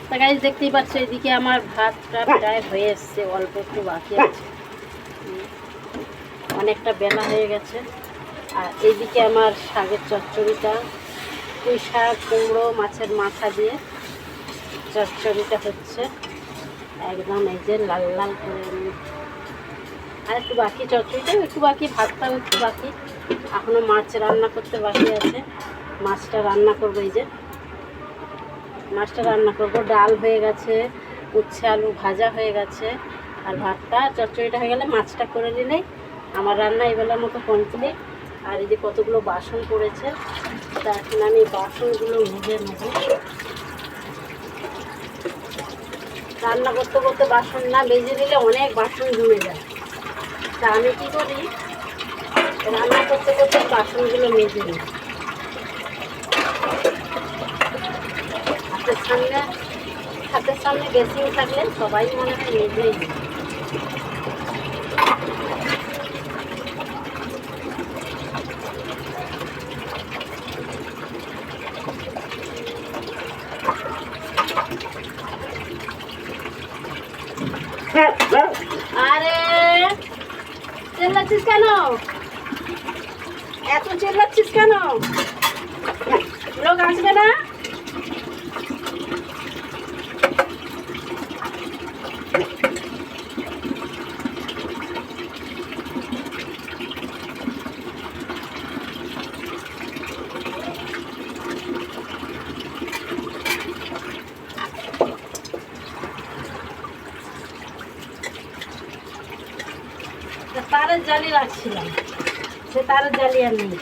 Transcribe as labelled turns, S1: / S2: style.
S1: তা গাইস দেখতেই পাচ্ছ এদিকে আমার ভাতটা প্রায় হয়ে এসছে, অল্প একটু বাকি আছে, অনেকটা বেলা হয়ে গেছে। আর এইদিকে আমার শাকের চচ্চড়িটা, পুঁই শাক কুমড়ো মাছের মাথা দিয়ে চচ্চড়িটা হচ্ছে একদম এই যে লাল লাল করে। আর একটু বাকি, চচ্চড়িটাও একটু বাকি, ভাতটাও একটু বাকি, এখনও মাছ রান্না করতে বাকি আছে। মাছটা রান্না করবো, এই যে মাছটা রান্না করব। ডাল হয়ে গেছে, উচ্ছে আলু ভাজা হয়ে গেছে, আর ভাতটা চচ্চড়িটা হয়ে গেলে মাছটা করে নিলেই আমার রান্না এবেলার মতো কমপ্লিট। আর এই যে কতগুলো বাসন পড়েছে, তা এখন আমি বাসনগুলো মেজে নেব। রান্না করতে করতে বাসন না মেজে নিলে অনেক বাসন জমে যায়। তা আমি কী করি, রান্না করতে করতে বাসনগুলো মেজে নিই। হাতের সামনে বেসিন থাকলে সবাই মনে হয় মেজেই নেয়। আরে চেল্লাচ্ছিস কেন, এত চেল্লাচ্ছিস কেন? লোক আসবে না? তারের জালি রাখছিলাম, সে তারের জালি আর নেই।